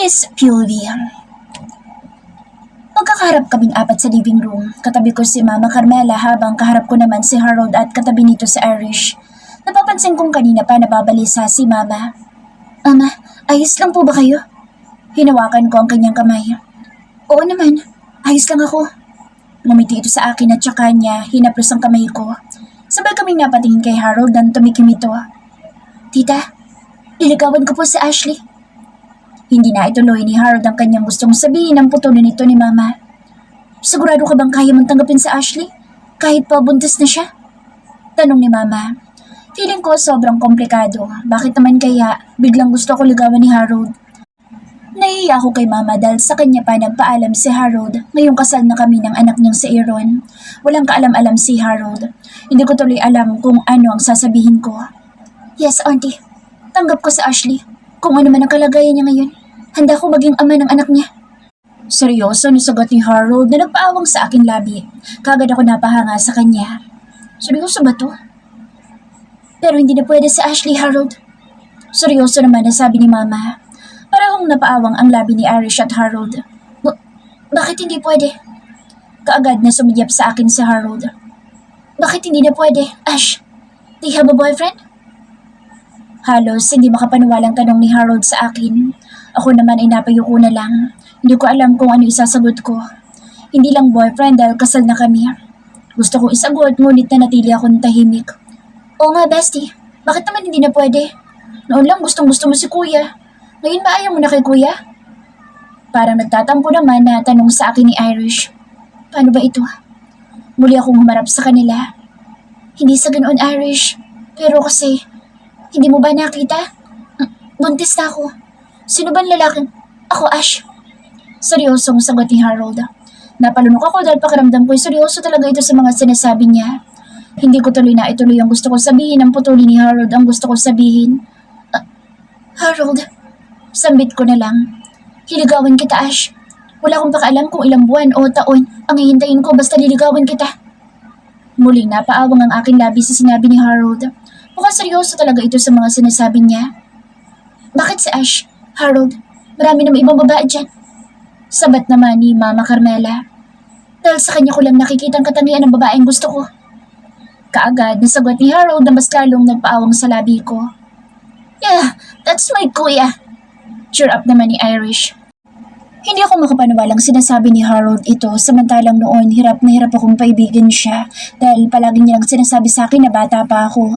Miss POV. Magkakaharap kaming apat sa living room. Katabi ko si Mama Carmela habang kaharap ko naman si Harold at katabi nito si Irish. Napapansin kong kanina pa nababalisa si Mama. Ama, ayos lang po ba kayo? Hinawakan ko ang kanyang kamay. Oo naman, ayos lang ako. Ngumiti ito sa akin at saka niya hinaplos ang kamay ko. Sabay kaming napatingin kay Harold nang tumikim ito. Tita, liligawan ko po si Ashley. Hindi na ituloy ni Harold ang kanyang gustong sabihin ang putulin nito ni Mama. Sigurado ka bang kaya mong tanggapin si Ashley? Kahit pa buntis na siya? Tanong ni Mama. Feeling ko sobrang komplikado. Bakit naman kaya biglang gusto ko ligawan ni Harold? Nahihiya ako kay Mama dahil sa kanya pa nagpaalam si Harold ngayong kasal na kami ng anak niyang si Aaron. Walang kaalam-alam si Harold. Hindi ko tuloy alam kung ano ang sasabihin ko. Yes, Auntie. Tanggap ko si Ashley. Kung ano man ang kalagayan niya ngayon, handa ko maging ama ng anak niya. Seryoso na sagot ni Harold na nagpaawang sa akin labi. Kagad ako napahanga sa kanya. Seryoso ba to? Pero hindi na pwede si Ashley, Harold. Seryoso naman na sabi ni Mama. Parang napaawang ang labi ni Irish at Harold. Bakit hindi pwede? Kaagad na sumiyap sa akin si Harold. Bakit hindi na pwede, Ash? Do you have a boyfriend? Halos hindi makapaniwalang tanong ni Harold sa akin. Ako naman ay napayuko na lang. Hindi ko alam kung ano isasagot ko. Hindi lang boyfriend dahil kasal na kami. Gusto kong isagot ngunit nanatili akong tahimik. Oo nga, bestie. Bakit naman hindi na pwede? Noon lang gustong gusto mo si Kuya. Ngayon ba ayaw mo na kay Kuya? Parang nagtatampo naman na tanong sa akin ni Irish. Paano ba ito? Muli akong humarap sa kanila. Hindi sa ganoon, Irish. Pero kasi, hindi mo ba nakita? Buntis na ako. Sino ba lalaking? Ako, Ash. Seryosong sagot ni Harold. Napalunok ako dahil pakiramdam ko seryoso talaga ito sa mga sinasabi niya. Hindi ko tuloy na ituloy ang gusto ko sabihin ang putuli ni Harold ang gusto ko sabihin. Harold, sambit ko na lang. Liligawan kita, Ash. Wala akong pakialam kung ilang buwan o taon ang hihintayin ko basta liligawan kita. Muling napaawang ang aking labi sa sinabi ni Harold. Mukhang seryoso talaga ito sa mga sinasabi niya. Bakit si Ash? Harold, marami naman ibang babae dyan. Sabat naman ni Mama Carmela. Dahil sa kanya ko lang nakikita ang katangian ng babaeng gusto ko. Kaagad nasagot ni Harold na mas lalong nagpaawang sa labi ko. Yeah, that's my Kuya. Cheer up naman ni Irish. Hindi ako makapaniwalang sinasabi ni Harold ito samantalang noon hirap na hirap akong paibigin siya dahil palagi niya lang sinasabi sa akin na bata pa ako.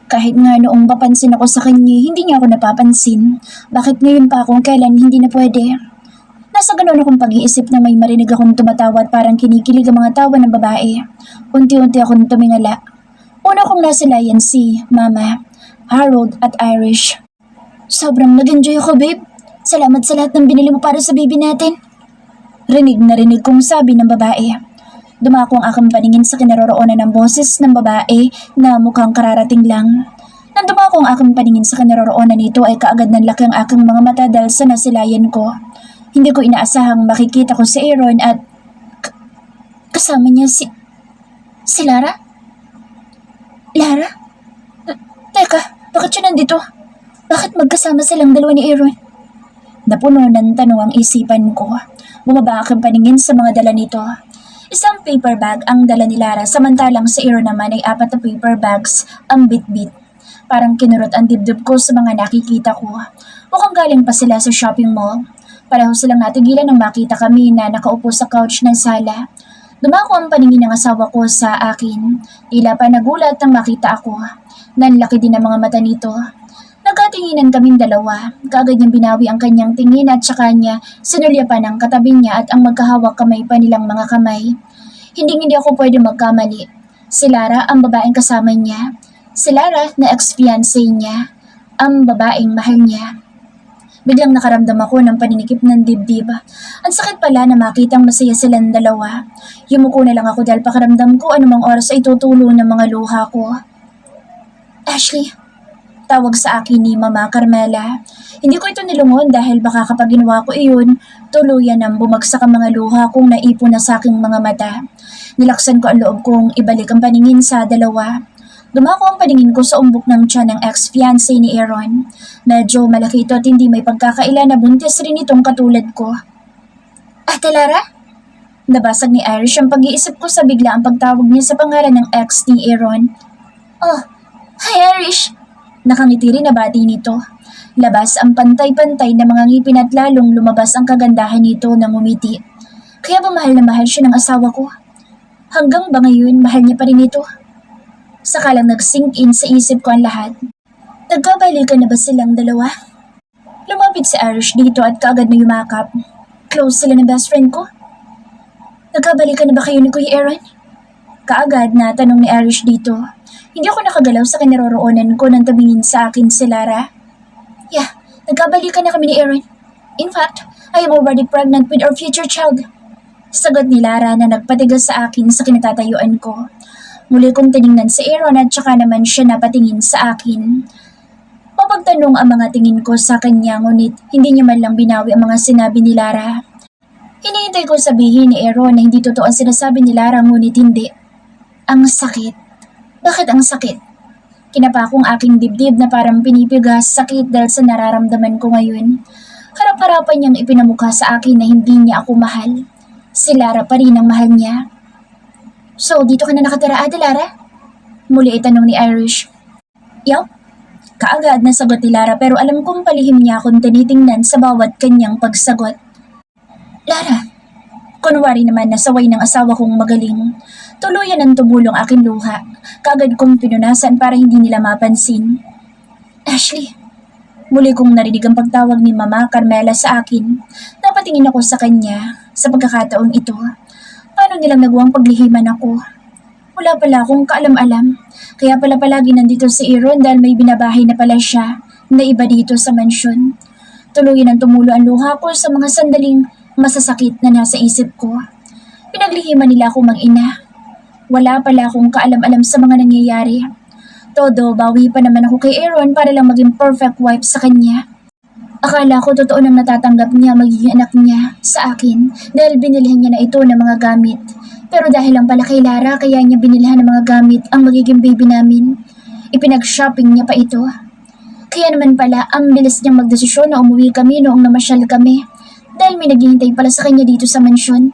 Kahit nga noong papansin ako sa kanya, hindi niya ako napapansin. Bakit ngayon pa kung kailan hindi na pwede? Nasa ganoon akong pag-iisip na may marinig akong tumatawa at parang kinikilig ang mga tawa ng babae. Unti-unti akong tumingala. Una kong nasilayan si Mama, Harold at Irish. Sobrang nag-enjoy ako, babe. Salamat sa lahat ng binili mo para sa baby natin. Rinig na rinig kong sabi ng babae. Dumako ang aking paningin sa kinaroroonan ng boses ng babae na mukhang kararating lang. Nang dumako ang aking paningin sa kinaroroonan nito ay kaagad nanlaki ang aking mga mata dahil sa nasilayan ko. Hindi ko inaasahang makikita ko si Aaron at kasama niya si Lara? Lara? Teka, bakit siya nandito? Bakit magkasama silang dalawa ni Aaron? Napuno ng tanong ang isipan ko. Bumaba aking paningin sa mga dala nito. Isang paper bag ang dala ni Lara samantalang si Aaron naman ay 4 na paper bags ang bit-bit. Parang kinurot ang dibdib ko sa mga nakikita ko. Mukhang galing pa sila sa shopping mall. Pareho silang natigilan nang makita kami na nakaupo sa couch ng sala. Dumako ang paningin ng asawa ko sa akin. Tila pa nagulat nang makita ako. Nanlaki din ang mga mata nito. Nagkatinginan kaming dalawa. Kaagad niyang binawi ang kanyang tingin at saka niya sinulya pa ng katabi niya at ang magkahawak kamay pa nilang mga kamay. Hindi ako pwede magkamali. Si Lara ang babaeng kasama niya. Si Lara na ex-fiancé niya. Ang babaeng mahal niya. Biglang nakaramdam ako ng paninikip ng dibdib. Ang sakit pala na makitang masaya silang dalawa. Yumuko na lang ako dahil pakiramdam ko anumang oras ay tutulo ng mga luha ko. Ashley, tawag sa akin ni Mama Carmela. Hindi ko ito nilungon dahil baka kapag ginawa ko iyon, tuluyan ang bumagsak ang mga luha kong naipon na sa aking mga mata. Nilaksan ko ang loob kong ibalik ang paningin sa dalawa. Dumako ang paningin ko sa umbok ng tiyan ng ex-fiancé ni Aaron. Medyo malaki ito at hindi may pagkakaila na buntis rin itong katulad ko. Ate Lara? Nabasag ni Irish ang pag-iisip ko sa bigla ang pagtawag niya sa pangalan ng ex ni Aaron. Oh, hi Irish! Nakangiti rin na bati nito. Labas ang pantay-pantay na mga ngipin at lalong lumabas ang kagandahan nito na ngumiti. Kaya ba mahal na mahal siya ng asawa ko? Hanggang ba ngayon mahal niya pa rin ito? Saka lang nag-sink in sa isip ko ang lahat. Nagkabalikan na ba silang dalawa? Lumapit si Irish dito at kaagad na yumakap. Close sila ng best friend ko. Nagkabalikan na ba kayo ni Kuya Aaron? Kaagad na tanong ni Irish dito. Hindi ako nakagalaw sa kinaroroonan ko nang tabingin sa akin si Lara. Yeah, nagkabalikan na kami ni Aaron. In fact, I am already pregnant with our future child. Sagot ni Lara na nagpatigas sa akin sa kinatatayuan ko. Muli kong tiningnan si Aaron at saka naman siya napatingin sa akin. Mapagtanong ang mga tingin ko sa kanya ngunit hindi niya man lang binawi ang mga sinabi ni Lara. Hinihintay ko sabihin ni Aaron na hindi totoo ang sinasabi ni Lara ngunit hindi. Ang sakit. Bakit ang sakit? Kinapa kong aking dibdib na parang pinipigas sakit dahil sa nararamdaman ko ngayon. Harap-harapan niyang ipinamukha sa akin na hindi niya ako mahal. Si Lara pa rin ang mahal niya. So, dito ka na nakatira, Ate Lara? Muli itanong ni Irish. Yaw? Kaagad na sagot ni Lara pero alam kong palihim niya akong tinitingnan sa bawat kanyang pagsagot. Lara, kunwari naman na saway ng asawa kong magaling. Tuluyan ang tumulong aking luha. Kaagad kong pinunasan para hindi nila mapansin. Ashley, muli kong narinig ang pagtawag ni Mama Carmela sa akin. Napatingin ako sa kanya sa pagkakataong ito. Paano nilang nagawang paglihiman ako? Wala pala akong kaalam-alam. Kaya pala palagi nandito si Aaron dahil may binabahay na pala siya na iba dito sa mansyon. Tuluyan ang tumulo ang luha ko sa mga sandaling masasakit na nasa isip ko. Pinaglihiman nila ako mag-ina. Wala pala akong kaalam-alam sa mga nangyayari. Todo, bawi pa naman ako kay Aaron para lang maging perfect wife sa kanya. Akala ko totoo nang natatanggap niya magiging anak niya sa akin dahil binilihan niya na ito ng mga gamit. Pero dahil lang pala kay Lara kaya niya binilihan ng mga gamit ang magiging baby namin. Ipinag-shopping niya pa ito. Kaya naman pala ang bilis niyang magdesisyon na umuwi kami noong namasyal kami dahil may naghihintay pala sa kanya dito sa mansyon.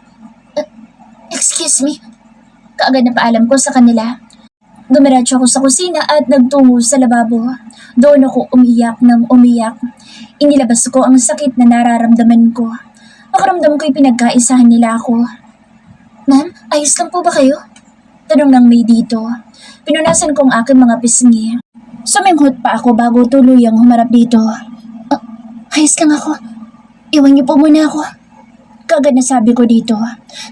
Excuse me? Kaagad na paalam ko sa kanila. Dumiretso ako sa kusina at nagtungo sa lababo. Doon ako umiyak ng umiyak. Inilabas ko ang sakit na nararamdaman ko. Pakiramdam ko'y pinagkaisahan nila ako. Ma'am, ayos lang po ba kayo? Tanong ng may dito. Pinunasan ko ang aking mga pisngi. Suminghot pa ako bago tuluyang humarap dito. Ayos lang ako. Iwan niyo po muna ako. Kaagad na sabi ko dito.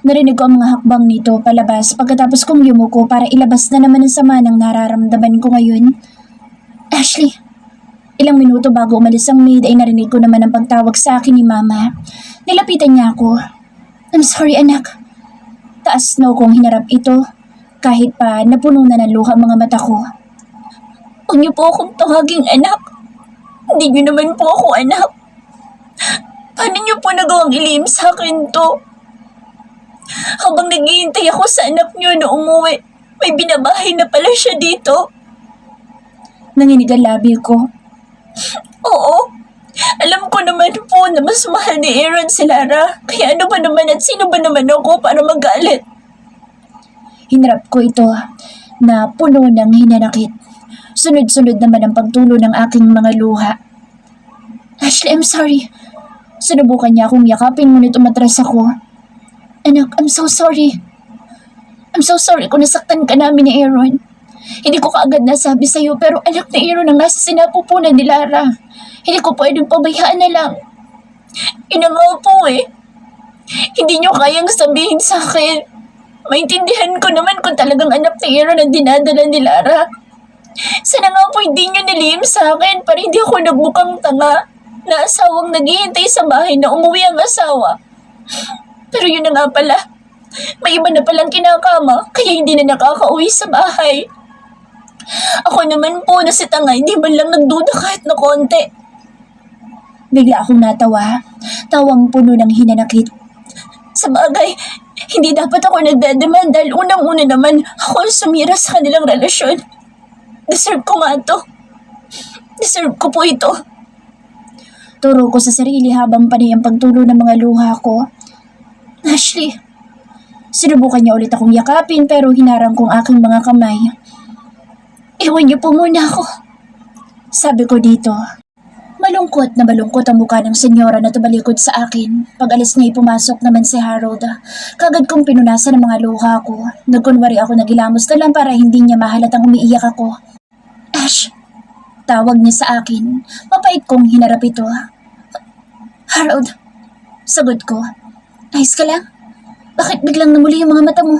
Narinig ko ang mga hakbang nito palabas pagkatapos kong yumuko para ilabas na naman ang sama ng nararamdaman ko ngayon. Ashley, ilang minuto bago umalis ang maid ay narinig ko naman ang pagtawag sa akin ni Mama. Nilapitan niya ako. I'm sorry anak. Taas no kong hinarap ito kahit pa napuno na ng luha mga mata ko. Huwag niyo po akong tawaging anak. Hindi niyo naman po ako anak. Paano niyo po nagawang ilihim sa akin to? Habang naghihintay ako sa anak niyo na umuwi, may binabahay na pala siya dito. Nanginig ang labi ko. Oo, alam ko naman po na mas mahal ni Aaron si Lara. Kaya ano ba naman at sino ba naman ako para magalit? Hinarap ko ito na puno ng hinanakit. Sunod-sunod naman ang pagtulo ng aking mga luha. Ashley, I'm sorry. Sinubukan niya akong yakapin ngunit umatras ako. Anak, I'm so sorry. I'm so sorry kung nasaktan ka namin ni Aaron. Hindi ko kaagad nasabi sa'yo pero anak ni Aaron ang nasa sinapupunan ni Lara. Hindi ko pwedeng pabayaan na lang. Ina nga po eh. Hindi niyo kayang sabihin sa akin. Maintindihan ko naman kung talagang anak ni Aaron ang dinadala ni Lara. Sana nga po hindi niyo nilihim sa akin para hindi ako nagbukang tanga na asawang naghihintay sa bahay na umuwi ang asawa. Pero yun na nga pala, may iba na palang kinakama kaya hindi na nakakauwi sa bahay. Ako naman po na si tanga, hindi man lang nagduda kahit na konti. Bigla akong natawa, tawang puno ng hinanakit. Sa bagay, hindi dapat ako nagdademand dahil unang-una naman ako sumira sa kanilang relasyon. Deserve ko nga to. Deserve ko po ito. Turo ko sa sarili habang panay ang pagtulo ng mga luha ko. Ashley, sinubukan niya ulit akong yakapin pero hinarang kong aking mga kamay. Iwan niyo po muna ako. Sabi ko dito. Malungkot na malungkot ang mukha ng senyora na tumalikod sa akin. Pag alis niya pumasok naman si Harold. Kagad kong pinunasan ang mga luha ko. Nagkunwari ako nagilamos na lang para hindi niya mahalatang umiiyak ako. Ash, tawag niya sa akin. Mapait kong hinarap ito. Harold, sagot ko. Ayos ka lang? Bakit biglang namuli yung mga mata mo?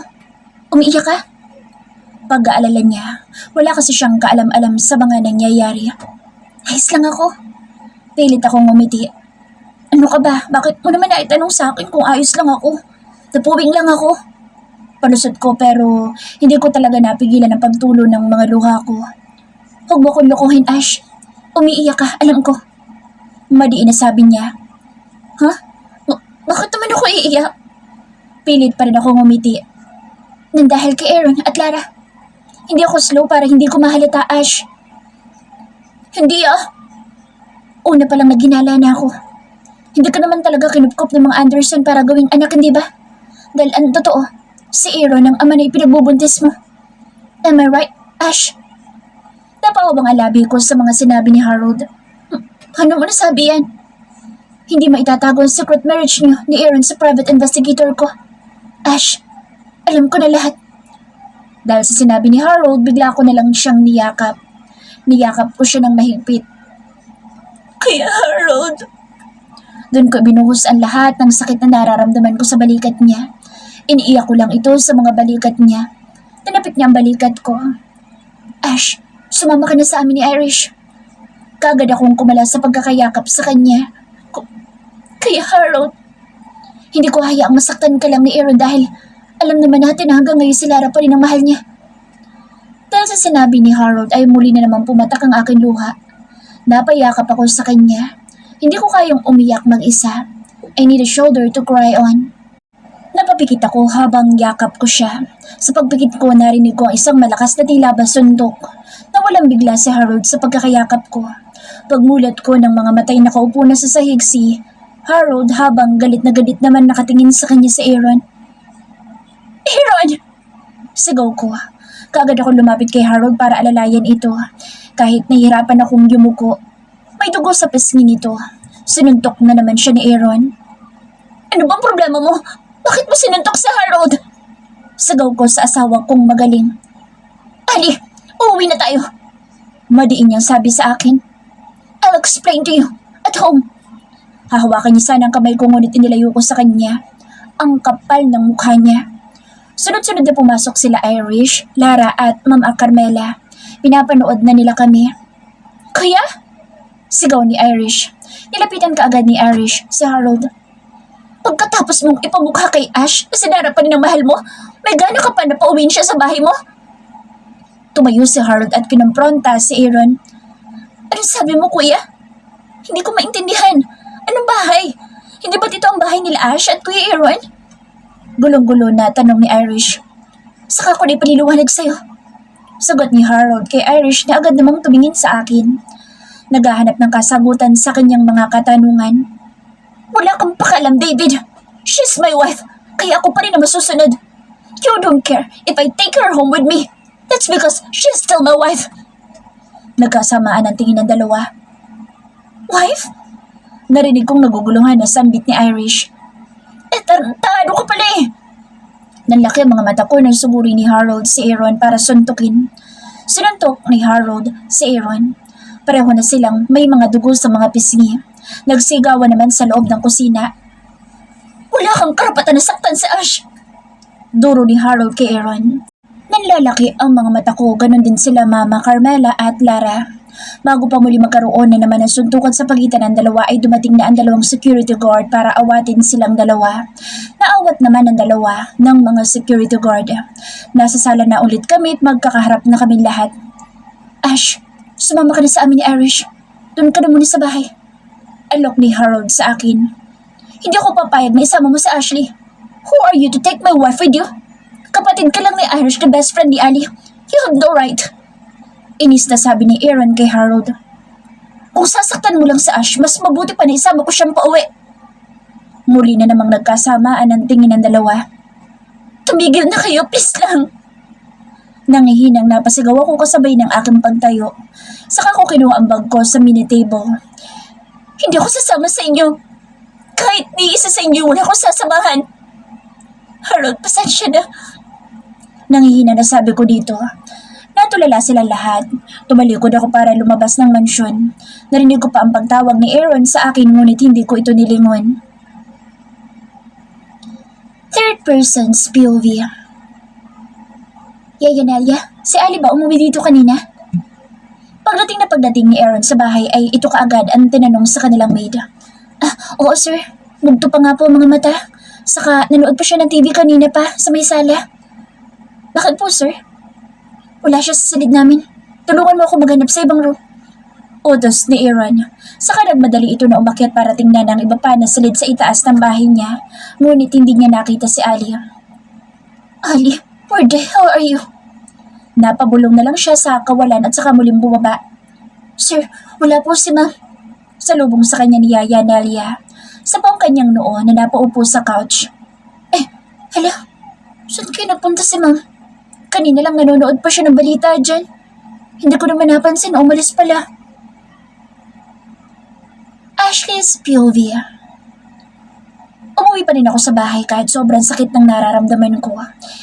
Umiiyak ka? Pag-aalala niya, wala kasi siyang kaalam-alam sa mga nangyayari. Ayos lang ako. Pilit akong ngumiti. Ano ka ba? Bakit mo naman naitanong sa akin kung ayos lang ako? Napuwing lang ako. Palusot ko pero hindi ko talaga napigilan ang pagtulo ng mga luha ko. Huwag mo akong lokohin, Ash. Umiiyak ka, alam ko. Madiin na sabi niya. Ha? Bakit naman ako iiyak? Pilit pa rin ako ngumiti. Nang dahil kay Aaron at Lara. Hindi ako slow para hindi ko mahalata, Ash. Hindi Una pa lang naghinala na ako. Hindi ka naman talaga kinupkop ng mga Anderson para gawing anak, hindi ba? Dahil ang totoo, si Aaron ang ama na ipinagbubuntis mo. Am I right, Ash? Napawa bang alabi ko sa mga sinabi ni Harold? Ano mo nasabi yan? Hindi maitatago ang secret marriage niyo ni Aaron sa private investigator ko. Ash, alam ko na lahat. Dahil sa sinabi ni Harold, bigla ko na lang siyang niyakap. Niyakap ko siya ng mahigpit. Kaya Harold, doon ko binuhos ang lahat ng sakit na nararamdaman ko sa balikat niya. Iniiyak ko lang ito sa mga balikat niya. Tinapik niya ang balikat ko. Ash, sumama ka na sa amin ni Irish. Kagad akong kumala sa pagkakayakap sa kanya. Kaya Harold, hindi ko hayaang masaktan ka lang ni Aaron dahil alam naman natin na hanggang ngayon si Lara pa rin ang mahal niya. Dahil sa sinabi ni Harold ay muli na naman pumatak ang aking luha. Napayakap ako sa kanya. Hindi ko kayang umiyak mag-isa. I need a shoulder to cry on. Napapikit ako habang yakap ko siya. Sa pagpikit ko narinig ko ang isang malakas na tila basuntok. Nawalang bigla si Harold sa pagkakayakap ko. Pagmulat ko ng mga matay nakaupo na sa sahig si Harold habang galit na galit naman nakatingin sa kanya si Aaron. Aaron! Sigaw ko. Kaagad ako lumapit kay Harold para alalayan ito. Kahit nahihirapan akong yumuko, may dugo sa pisngi nito. Sinuntok na naman siya ni Aaron. Ano bang problema mo? Bakit mo sinuntok si Harold? Sigaw ko sa asawa kong magaling. Ali, uuwi na tayo. Madiin niyang sabi sa akin. I'll explain to you at home. Hahawakan niya sana ang kamay ko ngunit inilayo ko sa kanya. Ang kapal ng mukha niya. Sunod-sunod na pumasok sila Irish, Lara at Mama Carmela. Pinapanood na nila kami. Kaya? Sigaw ni Irish. Nilapitan kaagad ni Irish si Harold. Pagkatapos mong ipamukha kay Ash na sinara pa rin ang mahal mo, may gana ka pa na pauwiin siya sa bahay mo? Tumayo si Harold at kinompronta si Aaron. Anong sabi mo, kuya? Hindi ko maintindihan. Anong bahay? Hindi ba dito ang bahay nila Ash at Kuya Aaron? Gulong-gulo na tanong ni Irish. Saka ko na ipaliliwanag sa'yo. Sagot ni Harold kay Irish na agad namang tumingin sa akin. Naghahanap ng kasagutan sa kanyang mga katanungan. Wala kang pakialam, David. She's my wife, kaya ako pa rin ang masusunod. You don't care if I take her home with me. That's because she's still my wife. Nagkasamaan ang tingin ng dalawa. Wife? Narinig kong naguguluhan na sambit ni Irish. Tarantado ka pala eh. Nanlaki ang mga mata ko nang sumuri ni Harold si Aaron para suntukin. Sinuntok ni Harold si Aaron. Pareho na silang may mga dugo sa mga pisngi. Nagsigawan naman sa loob ng kusina. Wala kang karapatan na saktan si Ash. Duro ni Harold kay Aaron. Nanlalaki ang mga mata ko, ganon din sila Mama Carmela at Lara. Bago pa muli magkaroon na naman ng suntukan sa pagitan ng dalawa ay dumating na ang dalawang security guard para awatin silang dalawa. Naawat naman ang dalawa ng mga security guard. Nasa sala na ulit kami at magkakaharap na kami lahat. Ash, sumama ka na sa amin ni Irish. Doon ka na muna sa bahay. Alok ni Harold sa akin. Hindi ako papayag na isama mo si Ashley. Who are you to take my wife with you? Kapatid ka lang ni Irish na best friend ni Ali. You have no right. Inis na sabi ni Aaron kay Harold. Kung sasaktan mo lang si Ash, mas mabuti pa na isama ko siyang pauwi. Muli na namang nagkasamaan ang tingin ng dalawa. Tumigil na kayo, please lang. Nangihinang napasigaw ako kasabay ng aking pagtayo. Saka ko kinuha ang bag ko sa mini table. Hindi ako sasama sa inyo. Kahit ni isa sa inyo wala akong sasamahan. Harold, pasensya na. Nangihina na sabi ko dito. Natulala sila lahat. Tumalikod ako para lumabas ng mansyon. Narinig ko pa ang pagtawag ni Aaron sa akin ngunit hindi ko ito nilingon. Third person's POV. Yaya Nelia, si Ali ba umuwi dito kanina? Pagdating ni Aaron sa bahay ay ito kaagad ang tinanong sa kanilang maid. Oo sir. Bugto pa nga po ang mga mata. Saka nanood pa siya ng TV kanina pa sa may sala. Bakit po sir? Wala siya sa silid namin. Tulungan mo ako maghanap sa ibang room. Utos ni Aaron. Saka nagmadali ito na umakyat para tingnan ang iba pa na silid sa itaas ng bahay niya. Ngunit hindi niya nakita si Ali. Ali, where the hell are you? Napabulong na lang siya sa kawalan at saka muling bumaba. Sir, wala po si ma'am. Salubong sa kanya ni Yaya Nelia. Sa pang kanyang noo na napaupo sa couch. Hala, saan kayo nagpunta si ma'am? Kanina lang nanonood pa siya ng balita dyan. Hindi ko naman napansin, umalis pala. Ashley's POV. Umuwi pa rin ako sa bahay kahit sobrang sakit ng nararamdaman ko.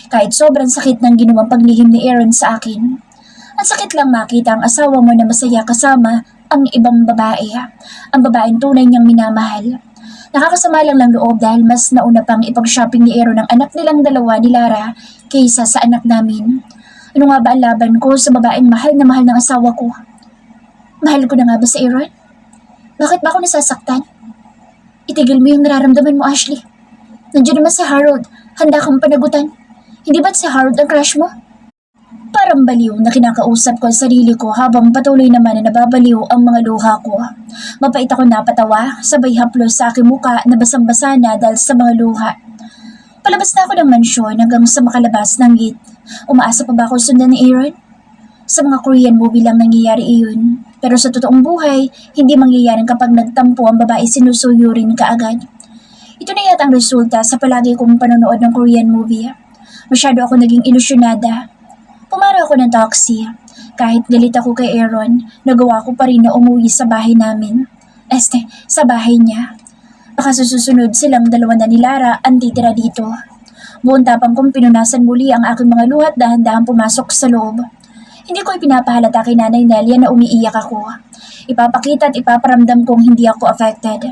Kahit sobrang sakit ng ginawang paglihim ni Aaron sa akin. Ang sakit lang makita ang asawa mo na masaya kasama ang ibang babae. Ang babaeng tunay niyang minamahal. Nakakasama lang ng loob dahil mas nauna pang ipag-shopping ni Aaron ang anak nilang dalawa ni Lara kaysa sa anak namin. Ano nga ba ang laban ko sa babaeng mahal na mahal ng asawa ko? Mahal ko na nga ba si Aaron? Bakit ba ako nasasaktan? Itigil mo yung nararamdaman mo, Ashley. Nandiyan naman si Harold. Handa kang panagutan. Hindi ba't si Harold ang crush mo? Parang baliw na kinakausap ko ang sarili ko habang patuloy naman na nababaliw ang mga luha ko. Mapait ako napatawa, sabay haplos sa aking muka na basang-basa na dahil sa mga luha. Palabas na ako ng mansyon hanggang sa makalabas ng gate. Umaasa pa ba ako sundan ni Aaron? Sa mga Korean movie lang nangyayari iyon. Pero sa totoong buhay, hindi mangyayari kapag nagtampo ang babae sinusuyo rin kaagad. Ito na yata ang resulta sa palagi kong panonood ng Korean movie. Masyado ako naging ilusyonada. Pumara ako ng taxi. Kahit galit ako kay Aaron, nagawa ko pa rin na umuwi sa bahay namin. Sa bahay niya. Baka susunod silang dalawa na ni Lara ang titira dito. Buong tapang kong pinunasan muli ang aking mga luhat dahan-dahan pumasok sa loob. Hindi ko ipinapahalata kay Nanay Nelia na umiiyak ako. Ipapakita at ipaparamdam kong hindi ako affected.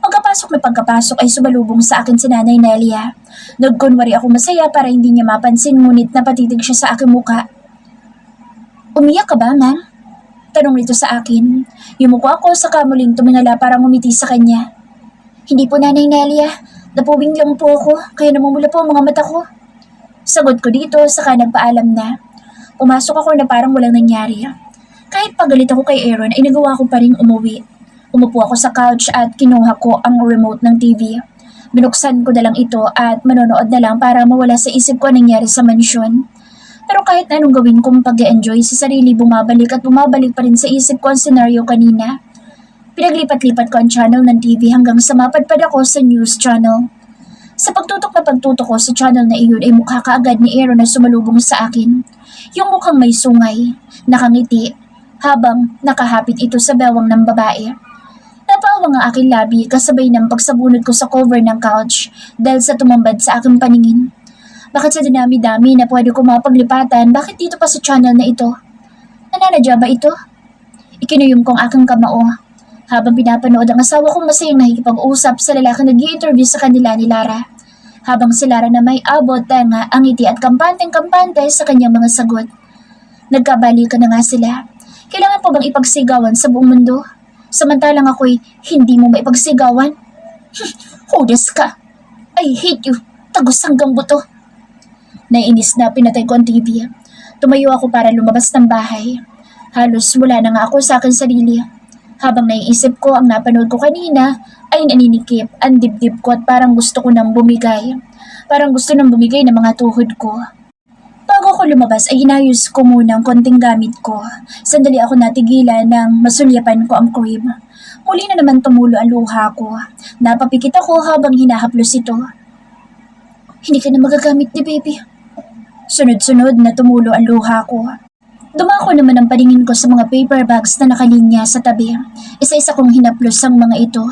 Pagkapasok ay sumalubong sa akin si Nanay Nelia. Nagkunwari ako masaya para hindi niya mapansin ngunit napatitig siya sa aking muka. Umiyak ka ba, ma'am? Tanong nito sa akin. Yumuko ako sa kamuling tumingala para ngumiti sa kanya. Hindi po, Nanay Nelia. Napuwing lang po ako kaya namumula po ang mga mata ko. Sagot ko dito saka nagpaalam na. Pumasok ako na parang walang nangyari. Kahit pagalit ako kay Aaron ay nagawa ko pa rin umuwi. Umupo ako sa couch at kinuha ko ang remote ng TV. Binuksan ko na lang ito at manonood na lang para mawala sa isip ko ang nangyari sa mansyon. Pero kahit anong gawin kong pag-enjoy sa sarili bumabalik at bumabalik pa rin sa isip ko ang senaryo kanina. Pinaglipat-lipat ko ang channel ng TV hanggang sa mapadpad ako sa news channel. Sa pagtutok ko sa channel na iyon ay mukha kaagad ni Aaron na sumalubong sa akin. Yung mukhang may sungay, nakangiti, habang nakahapit ito sa bewang ng babae. Napawang ang aking labi kasabay ng pagsabunod ko sa cover ng couch dahil sa tumambad sa aking paningin. Bakit sa dinami-dami na pwede ko mapaglipatan, bakit dito pa sa channel na ito? Nananadya ba ito? Ikinuyom kong aking kamao. Habang pinapanood ang asawa kong masayang nakikipag-usap sa lalaking nag-i-interview sa kanila ni Lara. Habang si Lara na may abot, tenga, ang ngiti at kampanteng-kampante sa kanyang mga sagot. Nagkabalikan na nga sila. Kailangan pa bang ipagsigawan sa buong mundo? Samantalang ako'y hindi mo maipagsigawan? Hudas ka! I hate you! Tagos hanggang buto! Naiinis na pinatay ko ang TV. Tumayo ako para lumabas ng bahay. Halos wala na nga ako sa akin sarili. Habang naiisip ko ang napanood ko kanina, ay naninikip ang dibdib ko at parang gusto ko nang bumigay. Parang gusto nang bumigay ng mga tuhod ko. Bago Bago ako lumabas ay inayos ko muna ang konting gamit ko. Sandali ako natigilan nang masulyapan ko ang crib. Muli na naman tumulo ang luha ko. Napapikit ako habang hinahaplos ito. Hindi ka na magagamit ni baby. Sunod-sunod na tumulo ang luha ko. Dumako naman ang paningin ko sa mga paper bags na nakalinya sa tabi. Isa-isa kong hinaplos ang mga ito.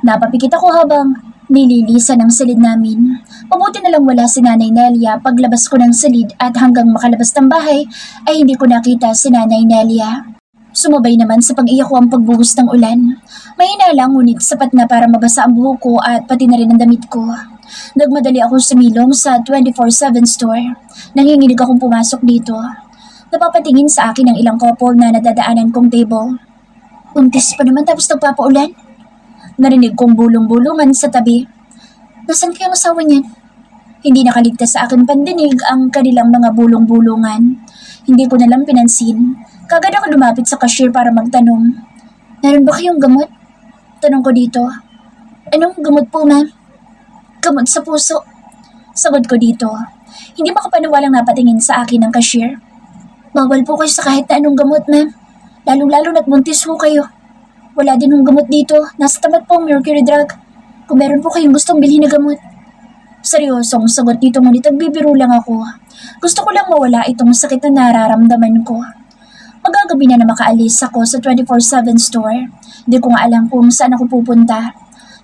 Napapikit ako habang nililisan ang silid namin. Mabuti na lang wala si Nanay Nelia paglabas ko ng silid at hanggang makalabas ng bahay ay hindi ko nakita si Nanay Nelia. Sumabay naman sa pag-iyak ko ang pagbuhos ng ulan. Mahina lang ngunit sapat na para mabasa ang buhok ko at pati na rin ang damit ko. Nagmadali akong sumilong sa 24/7 store. Nanginginig akong pumasok dito. Napapatingin sa akin ang ilang couple na nadadaanan kong table. Buntis pa naman tapos nagpapaulan. Narinig kong bulong-bulungan sa tabi. Nasaan kaya ang asawa niyan? Hindi nakaligtas sa akin pandinig ang kanilang mga bulong-bulungan. Hindi ko nalang pinansin. Kagad ako lumapit sa cashier para magtanong. Meron ba kayong gamot? Tanong ko dito. Anong gamot po, ma'am? Gamot sa puso. Sagot ko dito. Hindi makapaniwalang napatingin sa akin ang cashier. Bawal po kayo sa kahit na anong gamot, ma'am. Lalong-lalo na't buntis po kayo. Wala din yung gamot dito. Nasa tapat po ang Mercury Drug. Kung meron po kayong gustong bilhin na gamot. Seryosong sagot dito ngunit nagbibiro lang ako. Gusto ko lang mawala itong sakit na nararamdaman ko. Magagabi na makaalis ako sa 24/7 store. Hindi ko nga alam kung saan ako pupunta.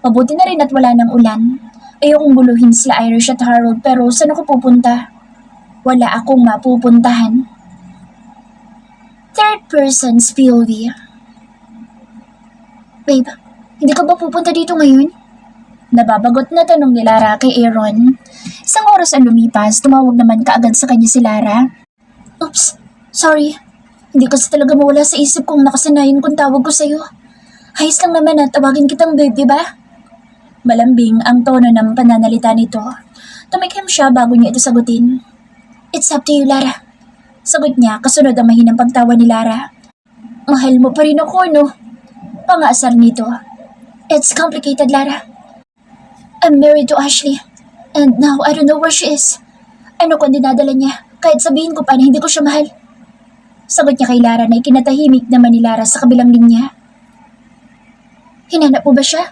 Mabuti na rin at wala ng ulan. Ayokong guluhin sila Irish at Harold pero saan ako pupunta? Wala akong mapupuntahan. Third person's POV. Babe, hindi ka ba pupunta dito ngayon? Nababagot na tanong ni Lara kay Aaron. Isang oras ang lumipas, tumawag naman kaagad sa kanya si Lara. Oops, sorry. Hindi kasi talaga mawala sa isip kong nakasanayan kung tawag ko sa'yo. Ayos lang naman at tawagin kitang babe, diba? Malambing ang tono ng pananalita nito. Tumikim siya bago niya ito sagutin. It's up to you, Lara. Sagot niya kasunod ang mahinang pagtawa ni Lara. Mahal mo pa rin ako, no? Pangaasar nito. It's complicated, Lara. I'm married to Ashley. And now I don't know where she is. Ano kung dinadala niya? Kahit sabihin ko pa na hindi ko siya mahal. Sagot niya kay Lara na ikinatahimik naman ni Lara sa kabilang linya. Hinanap mo ba siya?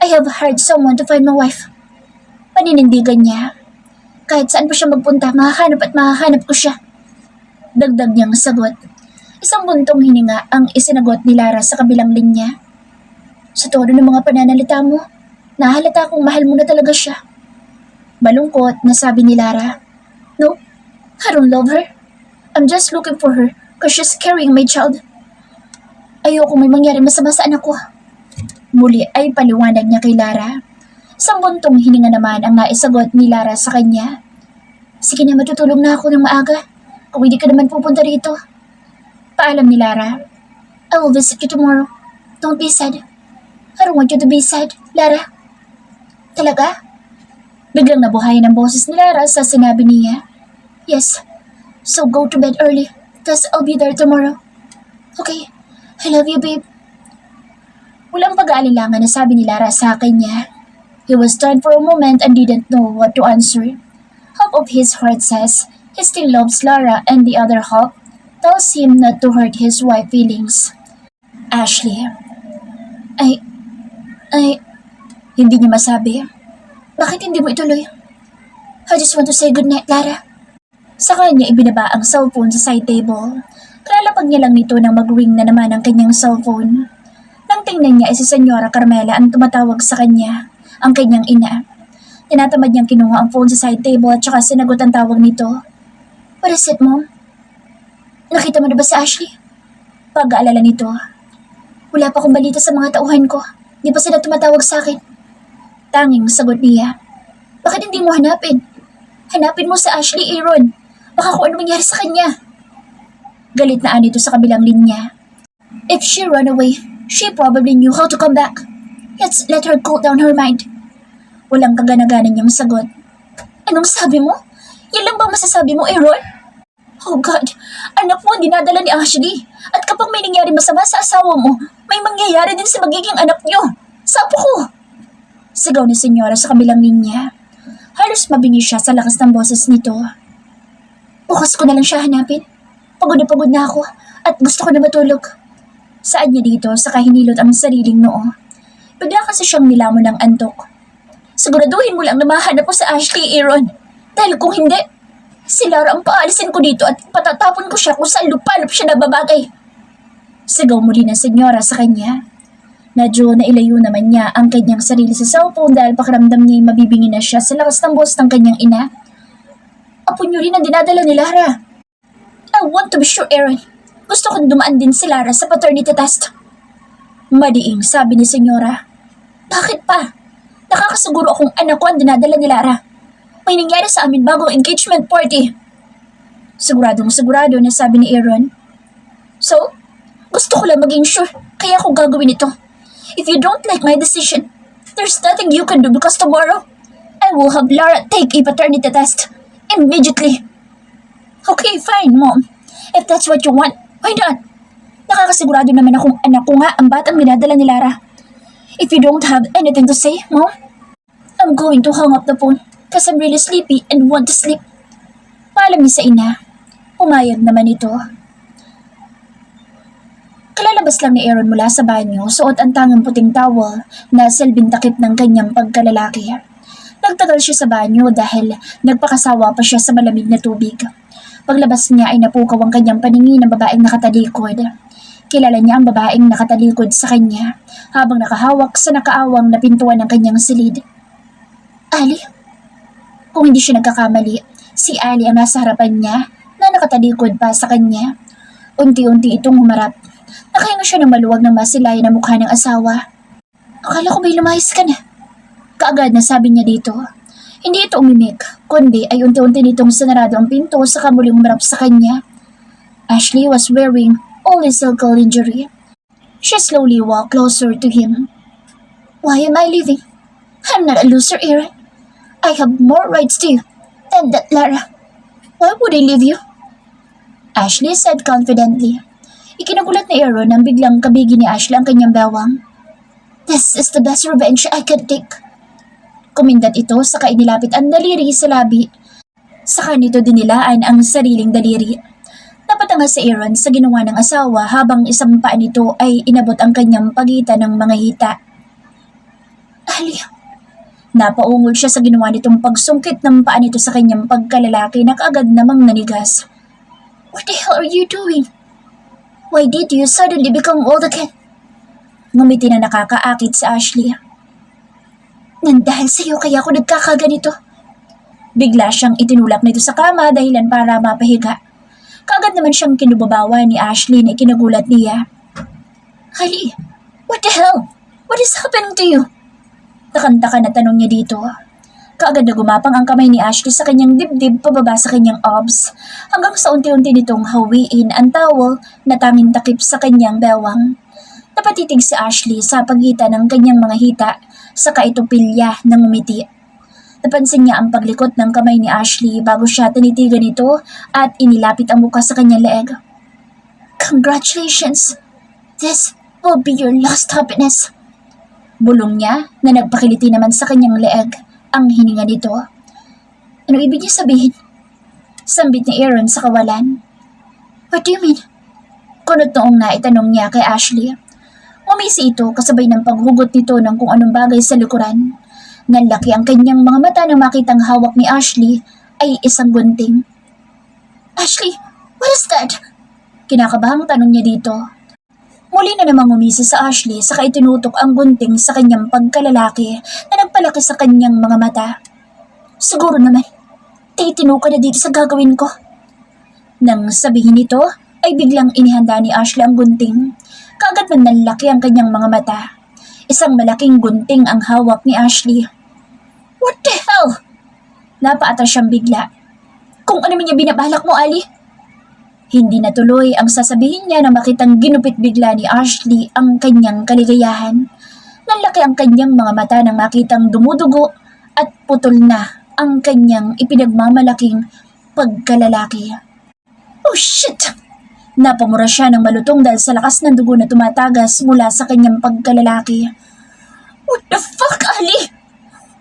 I have hired someone to find my wife. Paninindigan niya. Kahit saan pa siya magpunta, mahahanap ko siya. Dagdag niyang sagot. Isang buntong hininga ang isinagot ni Lara sa kabilang linya. Sa tono ng mga pananalita mo, nahalata kong mahal mo na talaga siya. Malungkot na sabi ni Lara. No, I don't love her. I'm just looking for her because she's carrying my child. Ayoko may mangyari masama sa anak ko. Muli ay paliwanag niya kay Lara. Isang buntong hininga naman ang naisagot ni Lara sa kanya. Sige na, matutulog na ako ng maaga. Kung hindi ka naman pupunta rito. Paalam ni Lara. I will visit you tomorrow. Don't be sad. I don't want you to be sad, Lara. Talaga? Biglang nabuhayan ang boses ni Lara sa sinabi niya. Yes. So go to bed early, cause I'll be there tomorrow. Okay. I love you, babe. Walang pag-aalinlangan na sabi ni Lara sa kanya. He was stunned for a moment and didn't know what to answer. Half of his heart says he still loves Lara and the other half tells him not to hurt his wife's feelings. Ashley. Hindi niya masabi. Bakit hindi mo ituloy? I just want to say goodnight, Lara. Sa kanya ibinaba ang cellphone sa side table. Kalalapag niya lang nito nang mag-ring na naman ang kanyang cellphone. Nang tingnan niya ay si Senyora Carmela ang tumatawag sa kanya, ang kanyang ina. Tinatamad niyang kinuha ang phone sa side table at saka sinagot ang tawag nito. What is it, Mom? Nakita mo na ba si Ashley? Pag-aalala nito. Wala pa akong balita sa mga tauhan ko. Di pa sila tumatawag sa akin. Tanging sagot niya. Bakit hindi mo hanapin? Hanapin mo si Ashley, Aaron. Baka kung ano mangyari sa kanya. Galit na anito sa kabilang linya. If she ran away, she probably knew how to come back. Let's let her cool down her mind. Walang kagana-gana niyang sagot. Anong sabi mo? Yan lang bang masasabi mo, Aaron? Oh God, anak mo dinadala ni Ashley. At kapag may nangyari masama sa asawa mo, may mangyayari din sa magiging anak niyo. Sapo ko! Sigaw ni Senyora sa kabilang linya. Halos mabingi siya sa lakas ng boses nito. Bukas ko na lang siya hanapin. Pagod na ako at gusto ko na matulog. Saan niya dito saka hinilot ang sariling noo. Bigla kasi siyang nilamon ng antok. Siguraduhin mo lang na mahanap mo sa Ashley, Aaron. Dahil kung hindi, si Lara ang paalisin ko dito at patatapon ko siya kung saan lupalop siya nababagay. Sigaw muli ng senyora sa kanya. Medyo nailayo naman niya ang kanyang sarili sa cellphone dahil pakiramdam niya mabibingi na siya sa lakas ng boses ng kanyang ina. Apo niyo rin ang dinadala ni Lara. I want to be sure, Aaron. Gusto kong dumaan din si Lara sa paternity test. Madiing sabi ni senyora. Bakit pa? Nakakasiguro akong anak ko ang dinadala ni Lara. May nangyari sa amin bagong engagement party. Sigurado na sabi ni Aaron. So, gusto ko lang maging sure, kaya ako gagawin ito. If you don't like my decision, there's nothing you can do because tomorrow, I will have Lara take a paternity test. Immediately. Okay, fine, Mom. If that's what you want, why not? Nakakasigurado naman akong anak ko nga ang batang minadala ni Lara. If you don't have anything to say, Mom, I'm going to hang up the phone because I'm really sleepy and want to sleep. Paalam niya sa ina. Pumayag naman ito. Kalalabas lang ni Aaron mula sa banyo, suot ang tangang puting towel na silbing takip ng kanyang pagkalalaki. Nagtagal siya sa banyo dahil nagpakasawa pa siya sa malamig na tubig. Paglabas niya ay napukaw ang kanyang paningin ng babaeng nakatalikod. Kilala niya ang babaeng nakatalikod sa kanya habang nakahawak sa nakaawang na pintuan ng kanyang silid. Ali? Kung hindi siya nagkakamali, si Ali ang nasa harapan niya na nakatalikod pa sa kanya. Unti-unti itong humarap. Nakahinga siya ng maluwag na masilayan na mukha ng asawa. Akala ko ba'y lumayas ka na? Kaagad na sabi niya dito. Hindi ito umimik, kundi ay unti-unti nitong sinarado ang pinto sa muling humarap sa kanya. Ashley was wearing only silk lingerie. She slowly walked closer to him. Why am I leaving? I'm not a loser, Aaron. I have more rights to you than that, Lara. Why would I leave you? Ashley said confidently. Ikinagulat ni Aaron nang biglang kabigi ni Ashley ang kanyang bewang. This is the best revenge I could take. Kumindat ito saka inilapit ang daliri sa labi. Saka nito dinilaan ang sariling daliri. Napatanga si Aaron sa ginawa ng asawa habang isang paa nito ay inabot ang kanyang pagitan ng mga hita. Ali, napaungol siya sa ginawa nitong pagsungkit ng paa nito sa kanyang pagkalalaki na kaagad namang nanigas. What the hell are you doing? Why did you suddenly become old again? Ngumiti na nakakaakit sa Ashley. Nandahil sa iyo kaya ako nagkakaganito. Bigla siyang itinulak nito sa kama dahilan para mapahiga. Kaagad naman siyang kinubabawa ni Ashley na ikinagulat niya. Ali, what the hell? What is happening to you? Takanta na tanong niya dito. Kaagad na gumapang ang kamay ni Ashley sa kanyang dibdib pababa sa kanyang obs hanggang sa unti-unti nitong hawiin ang towel na tanging takip sa kanyang bewang. Napatitig si Ashley sa pagitan ng kanyang mga hita saka ito pilya ng umiti. Napansin niya ang paglikot ng kamay ni Ashley bago siya tinitigan nito at inilapit ang muka sa kanyang leeg. Congratulations! This will be your last happiness. Bulong niya na nagpakiliti naman sa kanyang leeg. Ang hininga nito. Ano ibig niya sabihin? Sambit ni Aaron sa kawalan. What do you mean? Kunot noong naitanong niya kay Ashley. Umisi ito kasabay ng paghugot nito ng kung anong bagay sa likuran. Nanlaki ang kanyang mga mata nang makitang hawak ni Ashley ay isang gunting. Ashley, what is that? Kinakabahang tanong niya dito. Muli na namang umisi sa Ashley saka itinutok ang gunting sa kanyang pagkalalaki na nagpalaki sa kanyang mga mata. Siguro naman, titino ka na dito sa gagawin ko. Nang sabihin nito, ay biglang inihanda ni Ashley ang gunting. Kaagad na nanlaki ang kanyang mga mata. Isang malaking gunting ang hawak ni Ashley. What the hell? Napaatras siyang bigla. Kung ano man niya binabalak mo, Ali? Hindi natuloy ang sasabihin niya na makitang ginupit bigla ni Ashley ang kanyang kaligayahan. Nanlaki ang kanyang mga mata nang makitang dumudugo at putol na ang kanyang ipinagmamalaking pagkalalaki. Oh shit! Napamura siya ng malutong dahil sa lakas ng dugo na tumatagas mula sa kanyang pagkalalaki. What the fuck, Ali?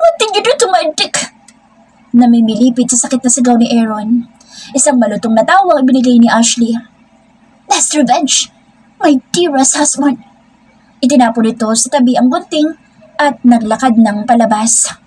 What did you do to my dick? namimilipit sa sakit na sigaw ni Aaron. Isang malutong na tawa ang ibinigay ni Ashley. That's revenge! My dearest husband! Itinapon ito sa tabi ang gunting at naglakad ng palabas.